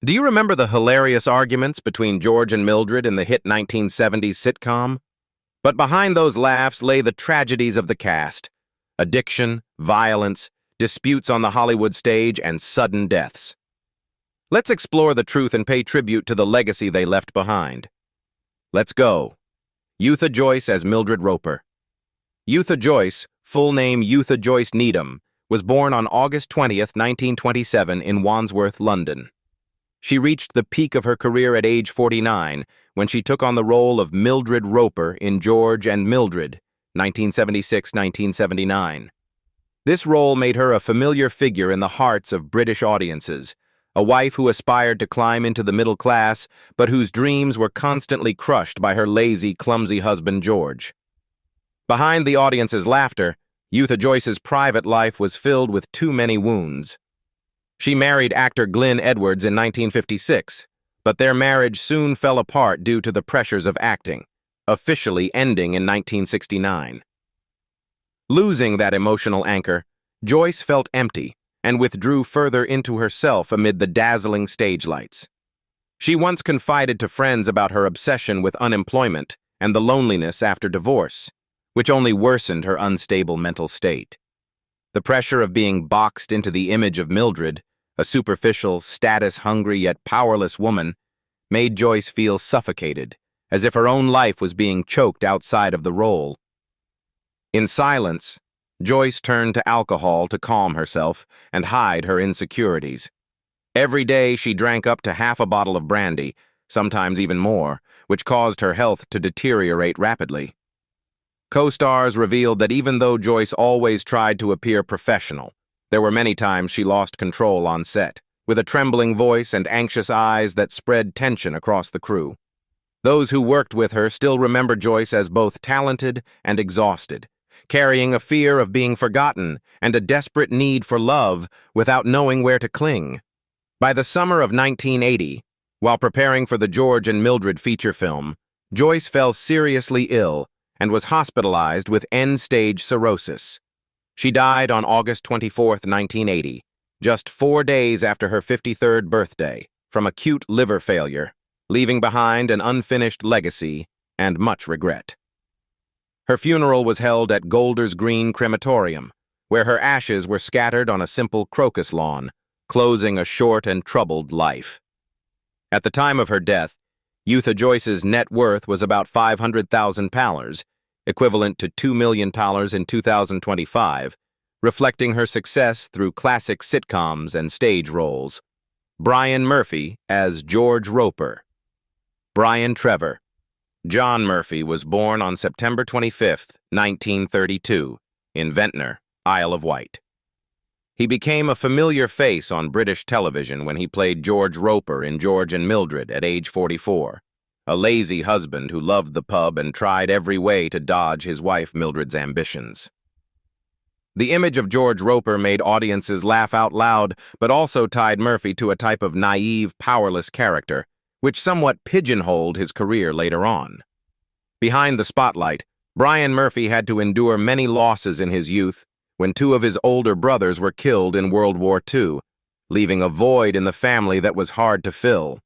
Do you remember the hilarious arguments between George and Mildred in the hit 1970s sitcom? But behind those laughs lay the tragedies of the cast: addiction, violence, disputes on the Hollywood stage, and sudden deaths. Let's explore the truth and pay tribute to the legacy they left behind. Let's go. Utha Joyce as Mildred Roper. Utha Joyce, full name Utha Joyce Needham, was born on August 20th, 1927 in Wandsworth, London. She reached the peak of her career at age 49 when she took on the role of Mildred Roper in George and Mildred, 1976-1979. This role made her a familiar figure in the hearts of British audiences, a wife who aspired to climb into the middle class, but whose dreams were constantly crushed by her lazy, clumsy husband George. Behind the audience's laughter, Utha Joyce's private life was filled with too many wounds. She married actor Glyn Edwards in 1956, but their marriage soon fell apart due to the pressures of acting, officially ending in 1969. Losing that emotional anchor, Joyce felt empty and withdrew further into herself amid the dazzling stage lights. She once confided to friends about her obsession with unemployment and the loneliness after divorce, which only worsened her unstable mental state. The pressure of being boxed into the image of Mildred, a superficial, status-hungry yet powerless woman, made Joyce feel suffocated, as if her own life was being choked outside of the role. In silence, Joyce turned to alcohol to calm herself and hide her insecurities. Every day she drank up to half a bottle of brandy, sometimes even more, which caused her health to deteriorate rapidly. Co-stars revealed that even though Joyce always tried to appear professional, there were many times she lost control on set, with a trembling voice and anxious eyes that spread tension across the crew. Those who worked with her still remember Joyce as both talented and exhausted, carrying a fear of being forgotten and a desperate need for love without knowing where to cling. By the summer of 1980, while preparing for the George and Mildred feature film, Joyce fell seriously ill and was hospitalized with end-stage cirrhosis. She died on August 24, 1980, just 4 days after her 53rd birthday, from acute liver failure, leaving behind an unfinished legacy and much regret. Her funeral was held at Golders Green Crematorium, where her ashes were scattered on a simple crocus lawn, closing a short and troubled life. At the time of her death, Utha Joyce's net worth was about £500,000, equivalent to $2 million in 2025, reflecting her success through classic sitcoms and stage roles. Brian Murphy as George Roper. Brian Trevor. John Murphy was born on September 25, 1932, in Ventnor, Isle of Wight. He became a familiar face on British television when he played George Roper in George and Mildred at age 44, a lazy husband who loved the pub and tried every way to dodge his wife Mildred's ambitions. The image of George Roper made audiences laugh out loud, but also tied Murphy to a type of naive, powerless character, which somewhat pigeonholed his career later on. Behind the spotlight, Brian Murphy had to endure many losses in his youth when 2 of his older brothers were killed in World War II, leaving a void in the family that was hard to fill.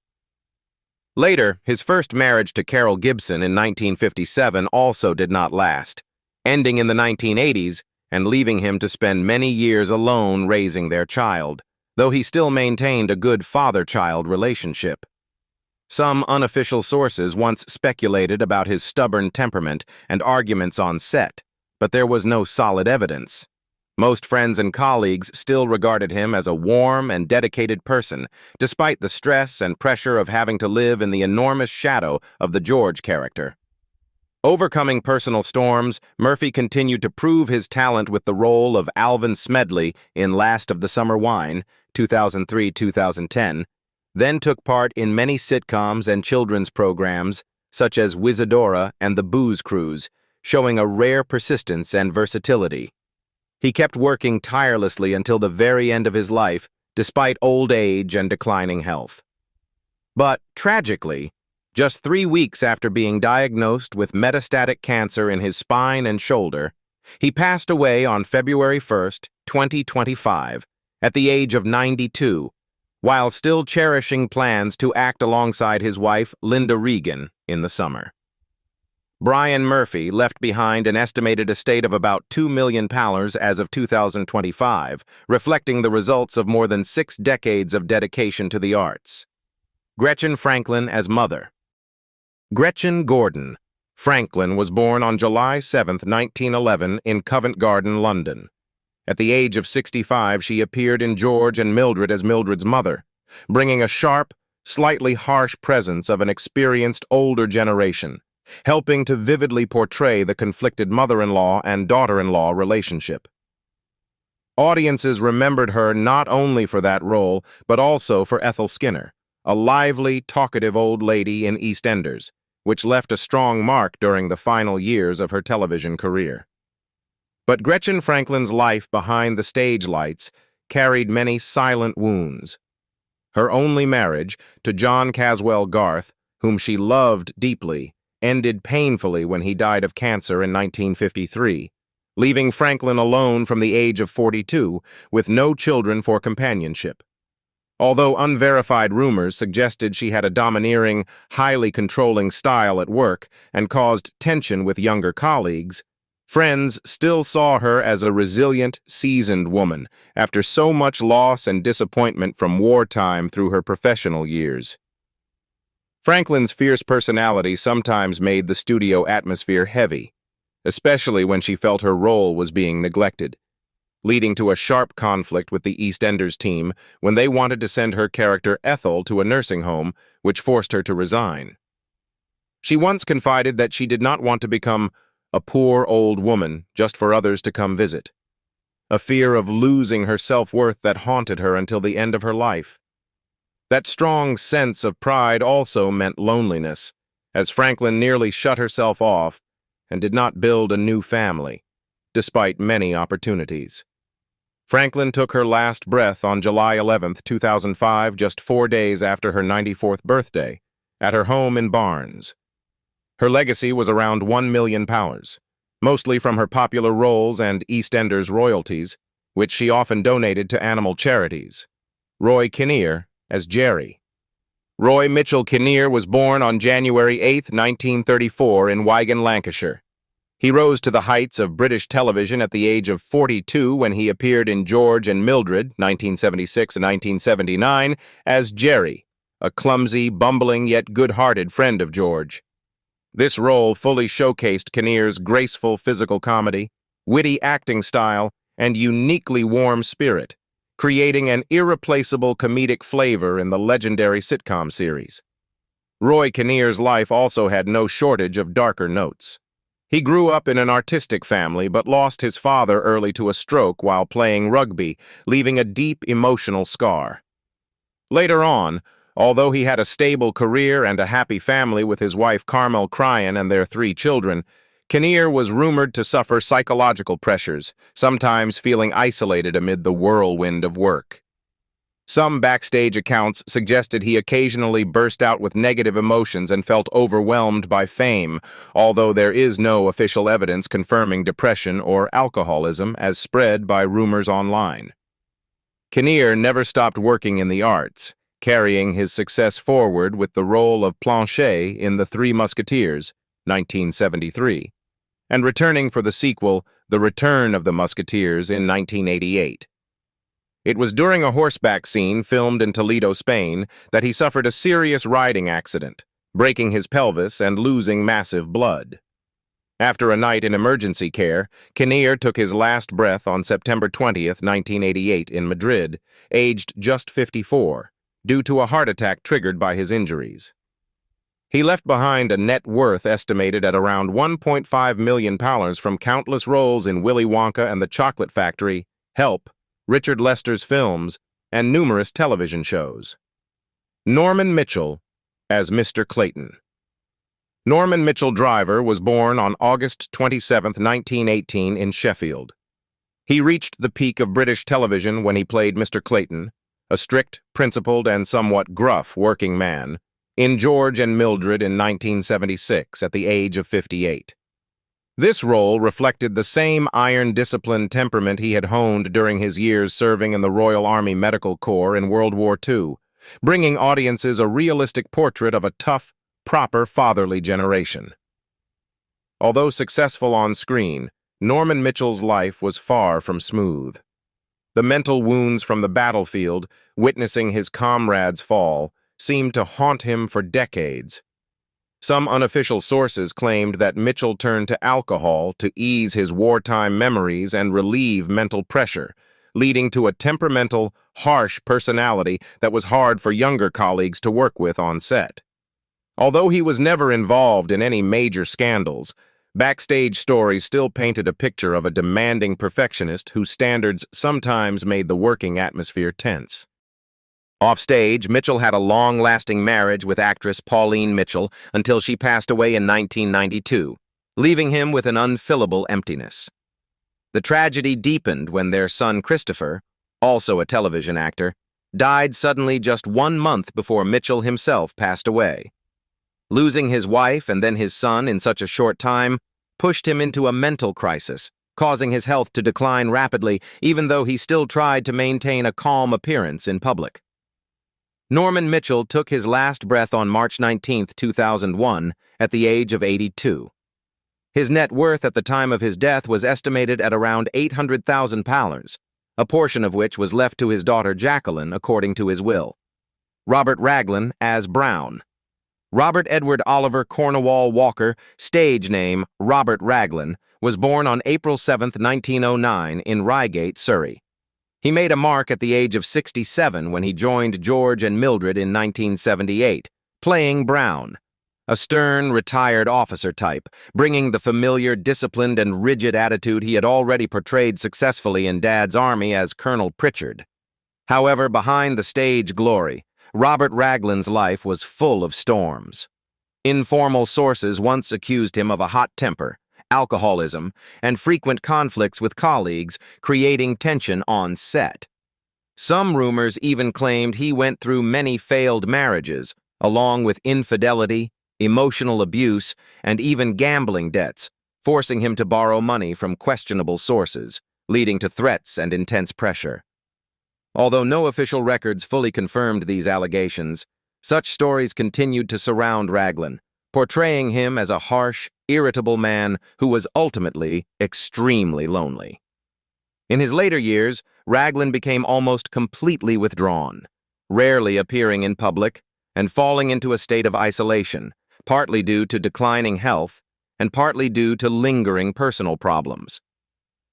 Later, his first marriage to Carol Gibson in 1957 also did not last, ending in the 1980s and leaving him to spend many years alone raising their child, though he still maintained a good father-child relationship. Some unofficial sources once speculated about his stubborn temperament and arguments on set, but there was no solid evidence. Most friends and colleagues still regarded him as a warm and dedicated person, despite the stress and pressure of having to live in the enormous shadow of the George character. Overcoming personal storms, Murphy continued to prove his talent with the role of Alvin Smedley in Last of the Summer Wine, 2003-2010, then took part in many sitcoms and children's programs, such as Wizadora and The Booze Cruise, showing a rare persistence and versatility. He kept working tirelessly until the very end of his life, despite old age and declining health. But, tragically, just 3 weeks after being diagnosed with metastatic cancer in his spine and shoulder, he passed away on February 1, 2025, at the age of 92, while still cherishing plans to act alongside his wife, Linda Regan, in the summer. Brian Murphy left behind an estimated estate of about £2 million as of 2025, reflecting the results of more than 6 decades of dedication to the arts. Gretchen Franklin as mother. Gretchen Gordon Franklin was born on July 7, 1911, in Covent Garden, London. At the age of 65, she appeared in George and Mildred as Mildred's mother, bringing a sharp, slightly harsh presence of an experienced older generation, helping to vividly portray the conflicted mother-in-law and daughter-in-law relationship. Audiences remembered her not only for that role, but also for Ethel Skinner, a lively, talkative old lady in EastEnders, which left a strong mark during the final years of her television career. But Gretchen Franklin's life behind the stage lights carried many silent wounds. Her only marriage, to John Caswell Garth, whom she loved deeply, ended painfully when he died of cancer in 1953, leaving Franklin alone from the age of 42, with no children for companionship. Although unverified rumors suggested she had a domineering, highly controlling style at work and caused tension with younger colleagues, friends still saw her as a resilient, seasoned woman after so much loss and disappointment from wartime through her professional years. Franklin's fierce personality sometimes made the studio atmosphere heavy, especially when she felt her role was being neglected, leading to a sharp conflict with the EastEnders team when they wanted to send her character Ethel to a nursing home, which forced her to resign. She once confided that she did not want to become a poor old woman just for others to come visit, a fear of losing her self-worth that haunted her until the end of her life. That strong sense of pride also meant loneliness, as Franklin nearly shut herself off and did not build a new family, despite many opportunities. Franklin took her last breath on July 11, 2005, just 4 days after her 94th birthday, at her home in Barnes. Her legacy was around £1 million, mostly from her popular roles and EastEnders royalties, which she often donated to animal charities. Roy Conir as Jerry. Roy Mitchell Conir was born on January 8, 1934, in Wigan, Lancashire. He rose to the heights of British television at the age of 42 when he appeared in George and Mildred, 1976 and 1979, as Jerry, a clumsy, bumbling yet good-hearted friend of George. This role fully showcased Conir's graceful physical comedy, witty acting style, and uniquely warm spirit, creating an irreplaceable comedic flavor in the legendary sitcom series. Roy Kinnear's life also had no shortage of darker notes. He grew up in an artistic family but lost his father early to a stroke while playing rugby, leaving a deep emotional scar. Later on, although he had a stable career and a happy family with his wife Carmel Cryan and their 3 children, Conir was rumored to suffer psychological pressures, sometimes feeling isolated amid the whirlwind of work. Some backstage accounts suggested he occasionally burst out with negative emotions and felt overwhelmed by fame, although there is no official evidence confirming depression or alcoholism as spread by rumors online. Conir never stopped working in the arts, carrying his success forward with the role of Planchet in The Three Musketeers, 1973, and returning for the sequel, The Return of the Musketeers, in 1988. It was during a horseback scene filmed in Toledo, Spain, that he suffered a serious riding accident, breaking his pelvis and losing massive blood. After a night in emergency care, Conir took his last breath on September 20, 1988, in Madrid, aged just 54, due to a heart attack triggered by his injuries. He left behind a net worth estimated at around £1.5 million from countless roles in Willy Wonka and the Chocolate Factory, Help, Richard Lester's films, and numerous television shows. Norman Mitchell as Mr. Clayton. Norman Mitchell Driver was born on August 27, 1918, in Sheffield. He reached the peak of British television when he played Mr. Clayton, a strict, principled, and somewhat gruff working man, in George and Mildred in 1976 at the age of 58. This role reflected the same iron-disciplined temperament he had honed during his years serving in the Royal Army Medical Corps in World War II, bringing audiences a realistic portrait of a tough, proper fatherly generation. Although successful on screen, Norman Mitchell's life was far from smooth. The mental wounds from the battlefield, witnessing his comrades fall, seemed to haunt him for decades. Some unofficial sources claimed that Mitchell turned to alcohol to ease his wartime memories and relieve mental pressure, leading to a temperamental, harsh personality that was hard for younger colleagues to work with on set. Although he was never involved in any major scandals, backstage stories still painted a picture of a demanding perfectionist whose standards sometimes made the working atmosphere tense. Offstage, Mitchell had a long-lasting marriage with actress Pauline Mitchell until she passed away in 1992, leaving him with an unfillable emptiness. The tragedy deepened when their son Christopher, also a television actor, died suddenly just 1 month before Mitchell himself passed away. Losing his wife and then his son in such a short time pushed him into a mental crisis, causing his health to decline rapidly, even though he still tried to maintain a calm appearance in public. Norman Mitchell took his last breath on March 19, 2001, at the age of 82. His net worth at the time of his death was estimated at around £800,000, a portion of which was left to his daughter Jacqueline, according to his will. Robert Raglin as Brown. Robert Edward Oliver Cornwall Walker, stage name Robert Raglin, was born on April 7, 1909, in Reigate, Surrey. He made a mark at the age of 67 when he joined George and Mildred in 1978, playing Brown, a stern, retired officer type, bringing the familiar, disciplined, and rigid attitude he had already portrayed successfully in Dad's Army as Colonel Pritchard. However, behind the stage glory, Robert Raglin's life was full of storms. Informal sources once accused him of a hot temper, alcoholism, and frequent conflicts with colleagues, creating tension on set. Some rumors even claimed he went through many failed marriages, along with infidelity, emotional abuse, and even gambling debts, forcing him to borrow money from questionable sources, leading to threats and intense pressure. Although no official records fully confirmed these allegations, such stories continued to surround Raglin, portraying him as a harsh, irritable man who was ultimately extremely lonely. In his later years, Raglin became almost completely withdrawn, rarely appearing in public, and falling into a state of isolation, partly due to declining health and partly due to lingering personal problems.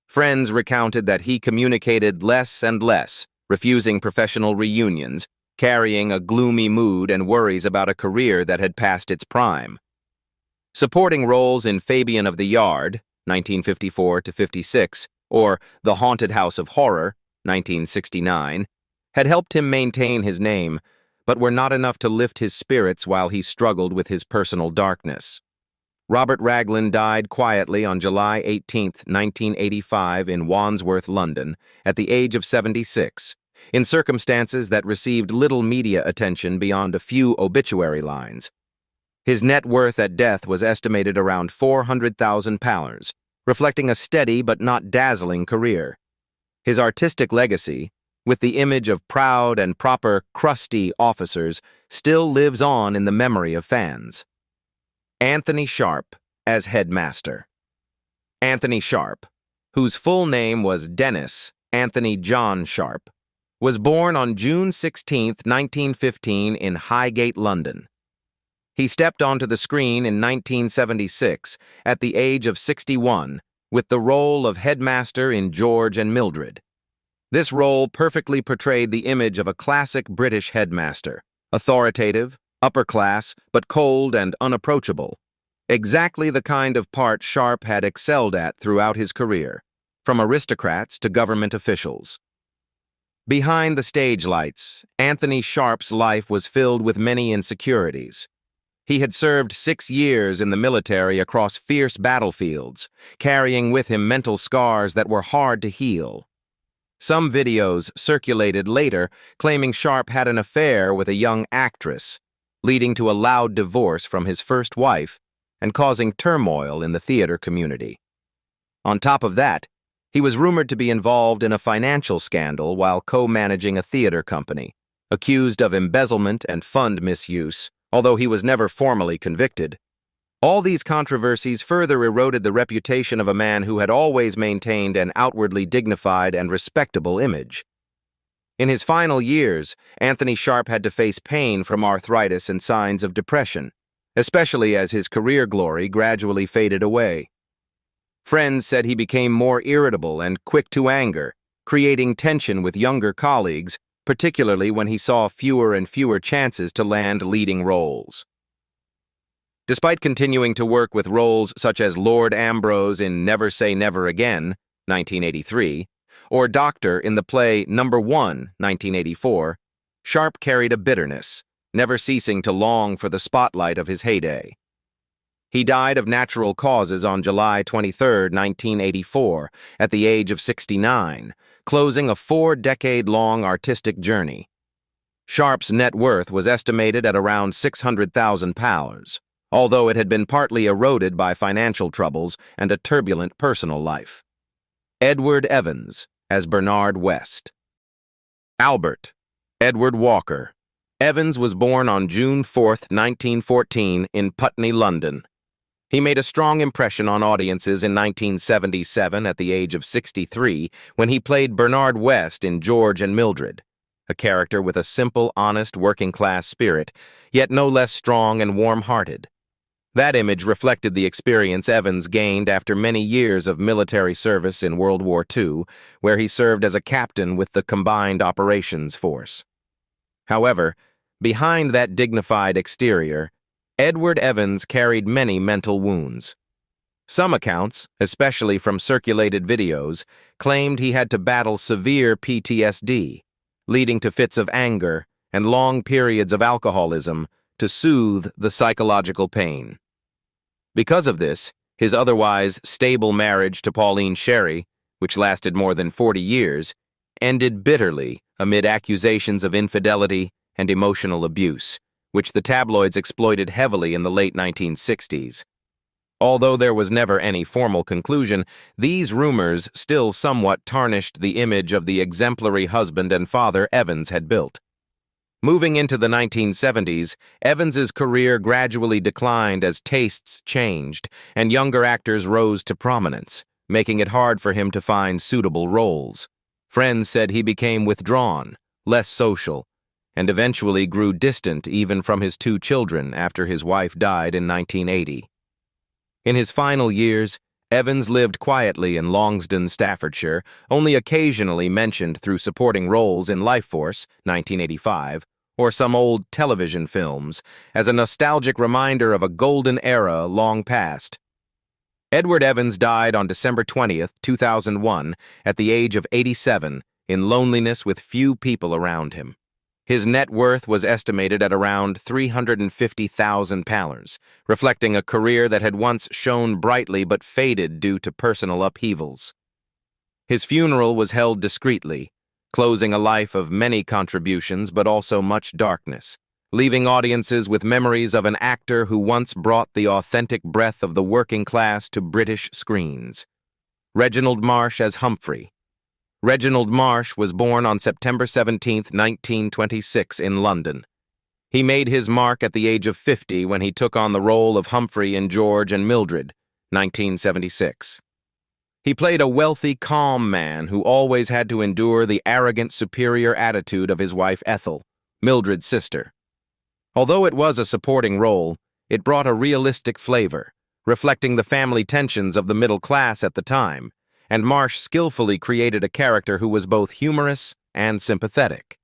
Friends recounted that he communicated less and less, refusing professional reunions, carrying a gloomy mood and worries about a career that had passed its prime. Supporting roles in Fabian of the Yard, 1954-56, or The Haunted House of Horror, 1969, had helped him maintain his name, but were not enough to lift his spirits while he struggled with his personal darkness. Robert Raglin died quietly on July 18, 1985, in Wandsworth, London, at the age of 76, in circumstances that received little media attention beyond a few obituary lines. His net worth at death was estimated around £400,000, reflecting a steady but not dazzling career. His artistic legacy, with the image of proud and proper crusty officers, still lives on in the memory of fans. Anthony Sharp as headmaster. Anthony Sharp, whose full name was Dennis Anthony John Sharp, was born on June 16, 1915, in Highgate, London. He stepped onto the screen in 1976 at the age of 61 with the role of headmaster in George and Mildred. This role perfectly portrayed the image of a classic British headmaster, authoritative, upper-class, but cold and unapproachable. Exactly the kind of part Sharp had excelled at throughout his career, from aristocrats to government officials. Behind the stage lights, Anthony Sharp's life was filled with many insecurities. He had served 6 years in the military across fierce battlefields, carrying with him mental scars that were hard to heal. Some videos circulated later claiming Sharp had an affair with a young actress, leading to a loud divorce from his first wife and causing turmoil in the theater community. On top of that, he was rumored to be involved in a financial scandal while co-managing a theater company, accused of embezzlement and fund misuse, although he was never formally convicted. All these controversies further eroded the reputation of a man who had always maintained an outwardly dignified and respectable image. In his final years, Anthony Sharp had to face pain from arthritis and signs of depression, especially as his career glory gradually faded away. Friends said he became more irritable and quick to anger, creating tension with younger colleagues, particularly when he saw fewer and fewer chances to land leading roles. Despite continuing to work with roles such as Lord Ambrose in Never Say Never Again, 1983, or Doctor in the play Number 1, 1984, Sharp carried a bitterness, never ceasing to long for the spotlight of his heyday. He died of natural causes on July 23, 1984, at the age of 69, closing a 4-decade-long artistic journey. Sharp's net worth was estimated at around £600,000, although it had been partly eroded by financial troubles and a turbulent personal life. Edward Evans as Bernard West. Albert Edward Walker. Evans was born on June 4, 1914, in Putney, London. He made a strong impression on audiences in 1977 at the age of 63 when he played Bernard West in George and Mildred, a character with a simple, honest, working-class spirit, yet no less strong and warm-hearted. That image reflected the experience Evans gained after many years of military service in World War II, where he served as a captain with the Combined Operations Force. However, behind that dignified exterior, Edward Evans carried many mental wounds. Some accounts, especially from circulated videos, claimed he had to battle severe PTSD, leading to fits of anger and long periods of alcoholism to soothe the psychological pain. Because of this, his otherwise stable marriage to Pauline Sherry, which lasted more than 40 years, ended bitterly amid accusations of infidelity and emotional abuse, which the tabloids exploited heavily in the late 1960s. Although there was never any formal conclusion, these rumors still somewhat tarnished the image of the exemplary husband and father Evans had built. Moving into the 1970s, Evans's career gradually declined as tastes changed and younger actors rose to prominence, making it hard for him to find suitable roles. Friends said he became withdrawn, less social, and eventually grew distant even from his 2 children after his wife died in 1980. In his final years, Evans lived quietly in Longsdon, Staffordshire, only occasionally mentioned through supporting roles in Lifeforce, 1985, or some old television films, as a nostalgic reminder of a golden era long past. Edward Evans died on December 20, 2001, at the age of 87, in loneliness with few people around him. His net worth was estimated at around £350,000, reflecting a career that had once shone brightly but faded due to personal upheavals. His funeral was held discreetly, closing a life of many contributions but also much darkness, leaving audiences with memories of an actor who once brought the authentic breath of the working class to British screens. Reginald Marsh as Humphrey. Reginald Marsh was born on September 17, 1926, in London. He made his mark at the age of 50 when he took on the role of Humphrey in George and Mildred, 1976. He played a wealthy, calm man who always had to endure the arrogant, superior attitude of his wife Ethel, Mildred's sister. Although it was a supporting role, it brought a realistic flavor, reflecting the family tensions of the middle class at the time, and Marsh skillfully created a character who was both humorous and sympathetic.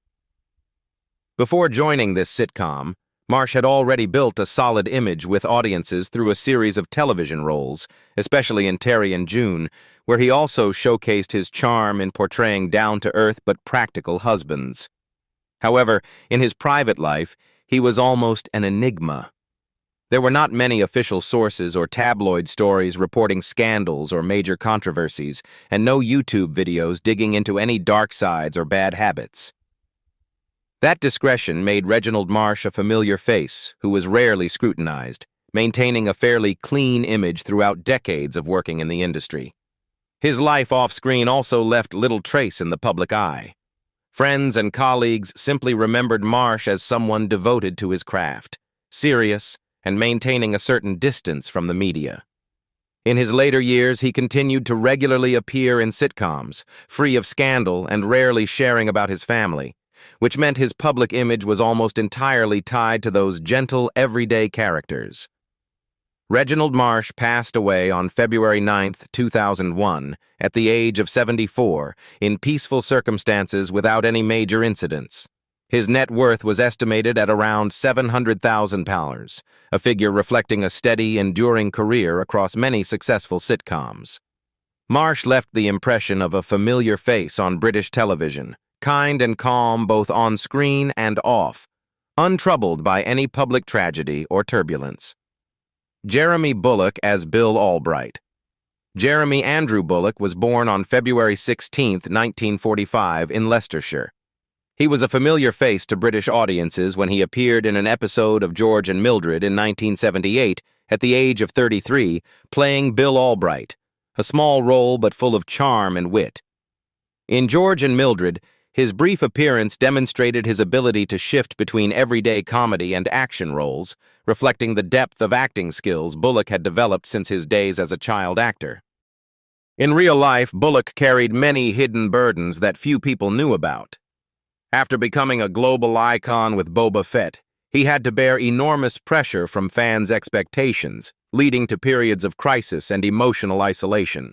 Before joining this sitcom, Marsh had already built a solid image with audiences through a series of television roles, especially in Terry and June, where he also showcased his charm in portraying down-to-earth but practical husbands. However, in his private life, he was almost an enigma. There were not many official sources or tabloid stories reporting scandals or major controversies, and no YouTube videos digging into any dark sides or bad habits. That discretion made Reginald Marsh a familiar face who was rarely scrutinized, maintaining a fairly clean image throughout decades of working in the industry. His life off-screen also left little trace in the public eye. Friends and colleagues simply remembered Marsh as someone devoted to his craft, serious, and maintaining a certain distance from the media. In his later years, he continued to regularly appear in sitcoms, free of scandal and rarely sharing about his family, which meant his public image was almost entirely tied to those gentle, everyday characters. Reginald Marsh passed away on February 9, 2001, at the age of 74, in peaceful circumstances without any major incidents. His net worth was estimated at around £700,000, a figure reflecting a steady, enduring career across many successful sitcoms. Marsh left the impression of a familiar face on British television, kind and calm both on screen and off, untroubled by any public tragedy or turbulence. Jeremy Bullock as Bill Albright. Jeremy Andrew Bullock was born on February 16, 1945, in Leicestershire. He was a familiar face to British audiences when he appeared in an episode of George and Mildred in 1978, at the age of 33, playing Bill Albright, a small role but full of charm and wit. In George and Mildred, his brief appearance demonstrated his ability to shift between everyday comedy and action roles, reflecting the depth of acting skills Bullock had developed since his days as a child actor. In real life, Bullock carried many hidden burdens that few people knew about. After becoming a global icon with Boba Fett, he had to bear enormous pressure from fans' expectations, leading to periods of crisis and emotional isolation.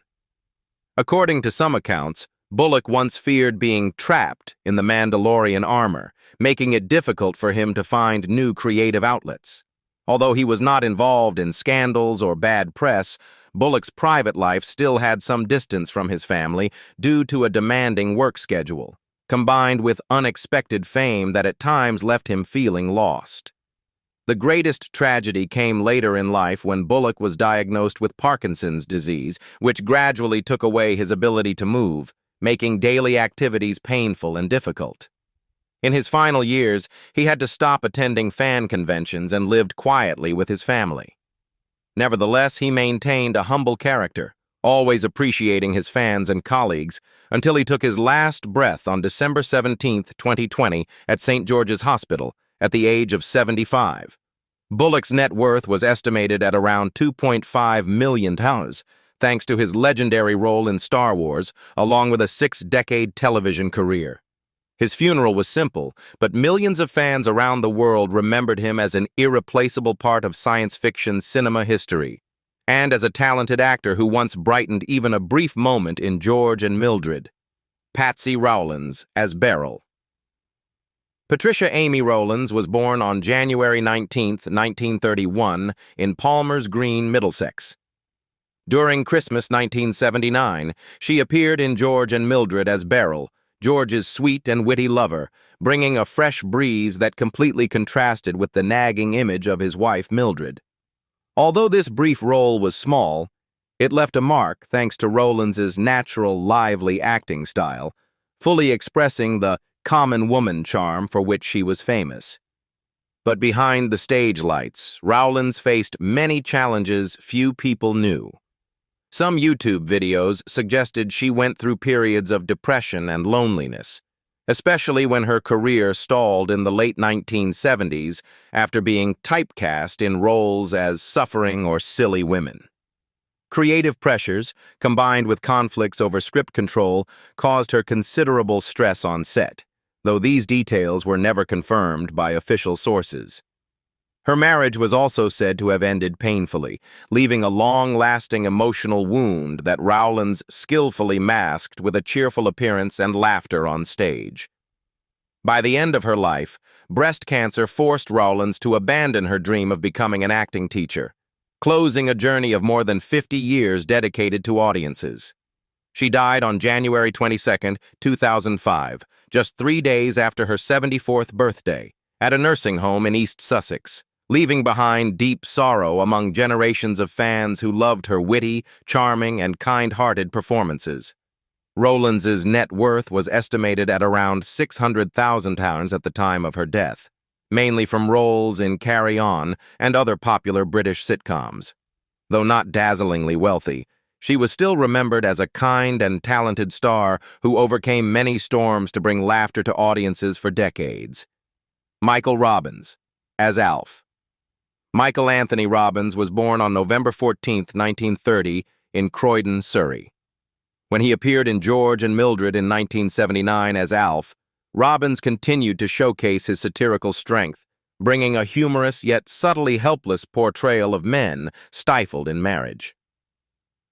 According to some accounts, Bullock once feared being trapped in the Mandalorian armor, making it difficult for him to find new creative outlets. Although he was not involved in scandals or bad press, Bullock's private life still had some distance from his family due to a demanding work schedule, combined with unexpected fame that at times left him feeling lost. The greatest tragedy came later in life when Bullock was diagnosed with Parkinson's disease, which gradually took away his ability to move, making daily activities painful and difficult. In his final years, he had to stop attending fan conventions and lived quietly with his family. Nevertheless, he maintained a humble character, always appreciating his fans and colleagues, until he took his last breath on December 17, 2020, at St. George's Hospital, at the age of 75. Bullock's net worth was estimated at around £2.5 million, thanks to his legendary role in Star Wars, along with a 6-decade television career. His funeral was simple, but millions of fans around the world remembered him as an irreplaceable part of science fiction cinema history, and as a talented actor who once brightened even a brief moment in George and Mildred. Patsy Rollins as Beryl. Patricia Amy Rollins was born on January 19, 1931, in Palmer's Green, Middlesex. During Christmas 1979, she appeared in George and Mildred as Beryl, George's sweet and witty lover, bringing a fresh breeze that completely contrasted with the nagging image of his wife Mildred. Although this brief role was small, it left a mark thanks to Rollins's natural, lively acting style, fully expressing the common woman charm for which she was famous. But behind the stage lights, Rollins faced many challenges few people knew. Some YouTube videos suggested she went through periods of depression and loneliness, especially when her career stalled in the late 1970s after being typecast in roles as suffering or silly women. Creative pressures, combined with conflicts over script control, caused her considerable stress on set, though these details were never confirmed by official sources. Her marriage was also said to have ended painfully, leaving a long-lasting emotional wound that Rollins skillfully masked with a cheerful appearance and laughter on stage. By the end of her life, breast cancer forced Rollins to abandon her dream of becoming an acting teacher, closing a journey of more than 50 years dedicated to audiences. She died on January 22, 2005, just 3 days after her 74th birthday, at a nursing home in East Sussex, leaving behind deep sorrow among generations of fans who loved her witty, charming, and kind-hearted performances. Rollins's net worth was estimated at around £600,000 at the time of her death. mainly from roles in Carry On and other popular British sitcoms. Though not dazzlingly wealthy, she was still remembered as a kind and talented star who overcame many storms to bring laughter to audiences for decades. Michael Robbins, as Alf. Michael Anthony Robbins was born on November 14, 1930, in Croydon, Surrey. When he appeared in George and Mildred in 1979 as Alf, Robbins continued to showcase his satirical strength, bringing a humorous yet subtly helpless portrayal of men stifled in marriage.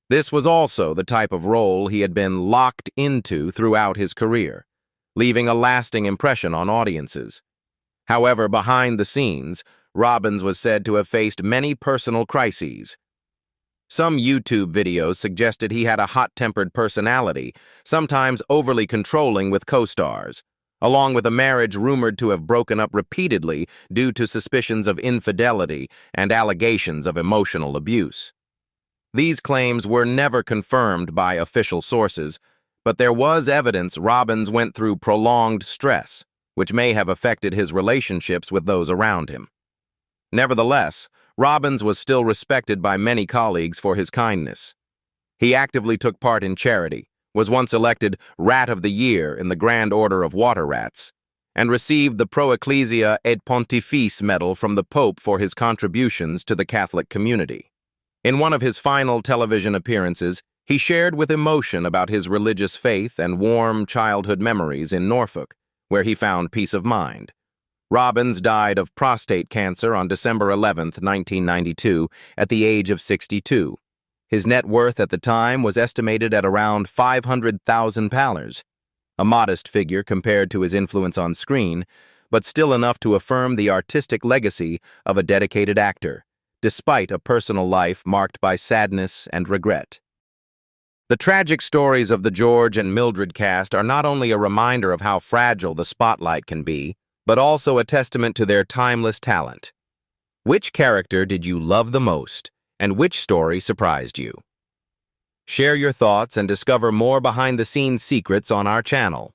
This was also the type of role he had been locked into throughout his career, leaving a lasting impression on audiences. However, behind the scenes, Robbins was said to have faced many personal crises. Some YouTube videos suggested he had a hot-tempered personality, sometimes overly controlling with co-stars, along with a marriage rumored to have broken up repeatedly due to suspicions of infidelity and allegations of emotional abuse. These claims were never confirmed by official sources, but there was evidence Robbins went through prolonged stress, which may have affected his relationships with those around him. Nevertheless, Robbins was still respected by many colleagues for his kindness. He actively took part in charity, was once elected Rat of the Year in the Grand Order of Water Rats, and received the Pro Ecclesia et Pontifice Medal from the Pope for his contributions to the Catholic community. In one of his final television appearances, he shared with emotion about his religious faith and warm childhood memories in Norfolk, where he found peace of mind. Robbins died of prostate cancer on December 11, 1992, at the age of 62. His net worth at the time was estimated at around £500,000, a modest figure compared to his influence on screen, but still enough to affirm the artistic legacy of a dedicated actor, despite a personal life marked by sadness and regret. The tragic stories of the George and Mildred cast are not only a reminder of how fragile the spotlight can be, but also a testament to their timeless talent. Which character did you love the most, and which story surprised you? Share your thoughts and discover more behind-the-scenes secrets on our channel.